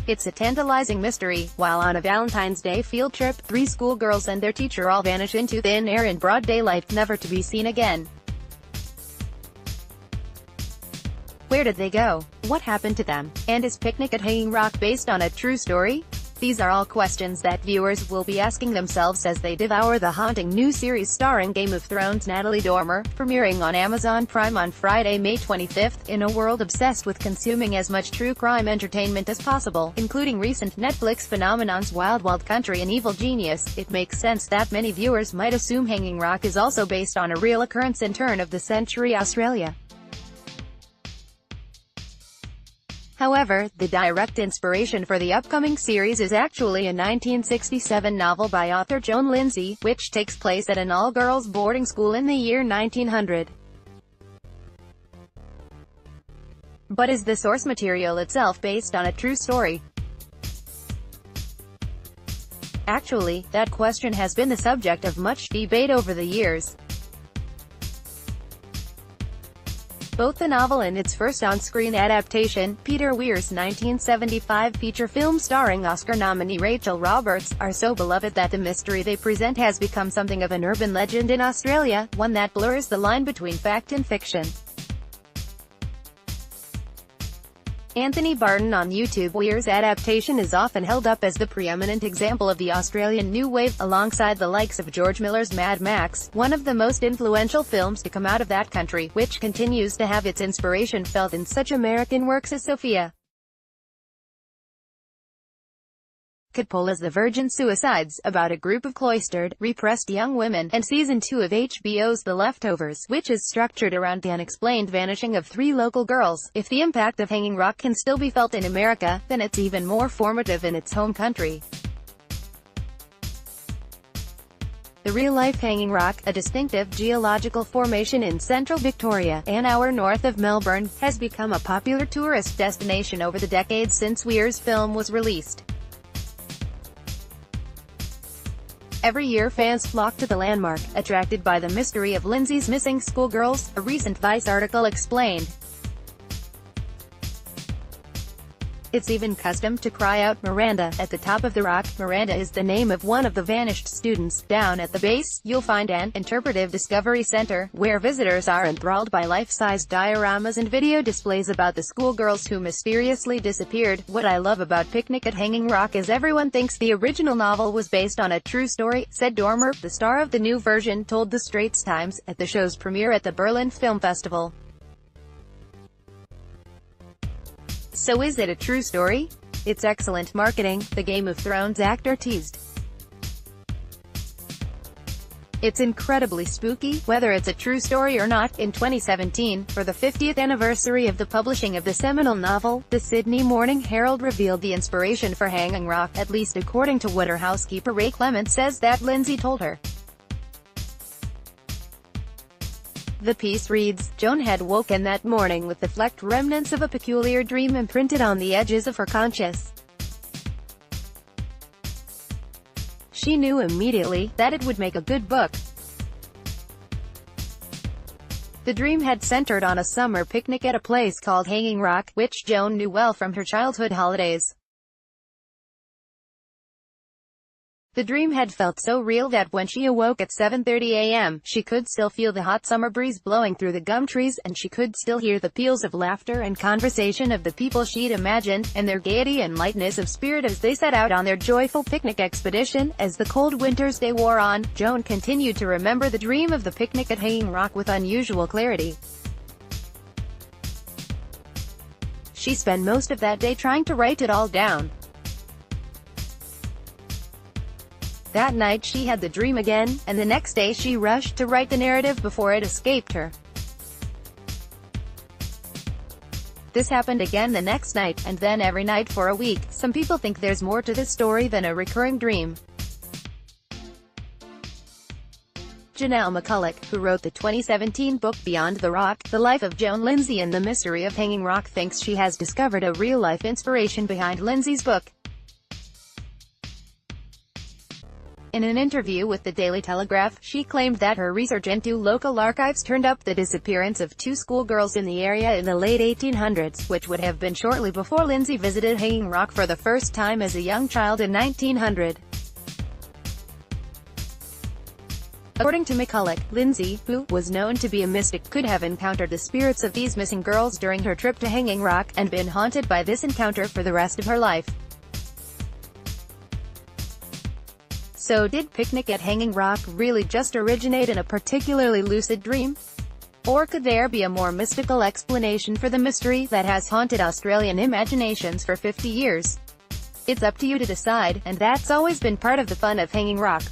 It's a tantalizing mystery. While on a Valentine's Day field trip, 3 schoolgirls and their teacher all vanish into thin air in broad daylight, never to be seen again. Where did they go? What happened to them? And is Picnic at Hanging Rock based on a true story? These are all questions that viewers will be asking themselves as they devour the haunting new series starring Game of Thrones' Natalie Dormer, premiering on Amazon Prime on Friday, May 25th. In a world obsessed with consuming as much true crime entertainment as possible, including recent Netflix phenomenons Wild Wild Country and Evil Genius, it makes sense that many viewers might assume Hanging Rock is also based on a real occurrence in turn-of-the-century Australia. However, the direct inspiration for the upcoming series is actually a 1967 novel by author Joan Lindsay, which takes place at an all-girls boarding school in the year 1900. But is the source material itself based on a true story? Actually, that question has been the subject of much debate over the years. Both the novel and its first on-screen adaptation, Peter Weir's 1975 feature film starring Oscar nominee Rachel Roberts, are so beloved that the mystery they present has become something of an urban legend in Australia, one that blurs the line between fact and fiction. Anthony Barton on YouTube. Weir's adaptation is often held up as the preeminent example of the Australian New Wave, alongside the likes of George Miller's Mad Max, one of the most influential films to come out of that country, which continues to have its inspiration felt in such American works as Sophia Coppola's The Virgin Suicides, about a group of cloistered, repressed young women, and Season 2 of HBO's The Leftovers, which is structured around the unexplained vanishing of 3 local girls. If the impact of Hanging Rock can still be felt in America, then it's even more formative in its home country. The real-life Hanging Rock, a distinctive geological formation in central Victoria, an hour north of Melbourne, has become a popular tourist destination over the decades since Weir's film was released. Every year fans flock to the landmark, attracted by the mystery of Lindsay's missing schoolgirls, a recent Vice article explained. It's even custom to cry out, "Miranda," at the top of the rock. Miranda is the name of one of the vanished students. Down at the base, you'll find an interpretive discovery center, where visitors are enthralled by life-size dioramas and video displays about the schoolgirls who mysteriously disappeared. What I love about Picnic at Hanging Rock is everyone thinks the original novel was based on a true story, said Dormer, the star of the new version, told the Straits Times, at the show's premiere at the Berlin Film Festival. So is it a true story? It's excellent marketing, the Game of Thrones actor teased. It's incredibly spooky, whether it's a true story or not. In 2017, for the 50th anniversary of the publishing of the seminal novel, the Sydney Morning Herald revealed the inspiration for Hanging Rock, at least according to what her housekeeper Ray Clement says that Lindsay told her. The piece reads, "Joan had woken that morning with the flecked remnants of a peculiar dream imprinted on the edges of her conscience. She knew immediately that it would make a good book. The dream had centered on a summer picnic at a place called Hanging Rock, which Joan knew well from her childhood holidays. The dream had felt so real that when she awoke at 7:30 a.m., she could still feel the hot summer breeze blowing through the gum trees, and she could still hear the peals of laughter and conversation of the people she'd imagined, and their gaiety and lightness of spirit as they set out on their joyful picnic expedition. As the cold winter's day wore on, Joan continued to remember the dream of the picnic at Hanging Rock with unusual clarity. She spent most of that day trying to write it all down. That night she had the dream again, and the next day she rushed to write the narrative before it escaped her. This happened again the next night, and then every night for a week. Some people think there's more to this story than a recurring dream. Janelle McCulloch, who wrote the 2017 book Beyond the Rock, The Life of Joan Lindsay and the Mystery of Hanging Rock, thinks she has discovered a real-life inspiration behind Lindsay's book. In an interview with the Daily Telegraph, she claimed that her research into local archives turned up the disappearance of two schoolgirls in the area in the late 1800s, which would have been shortly before Lindsay visited Hanging Rock for the first time as a young child in 1900. According to McCulloch, Lindsay, who was known to be a mystic, could have encountered the spirits of these missing girls during her trip to Hanging Rock, and been haunted by this encounter for the rest of her life. So did Picnic at Hanging Rock really just originate in a particularly lucid dream? Or could there be a more mystical explanation for the mystery that has haunted Australian imaginations for 50 years? It's up to you to decide, and that's always been part of the fun of Hanging Rock.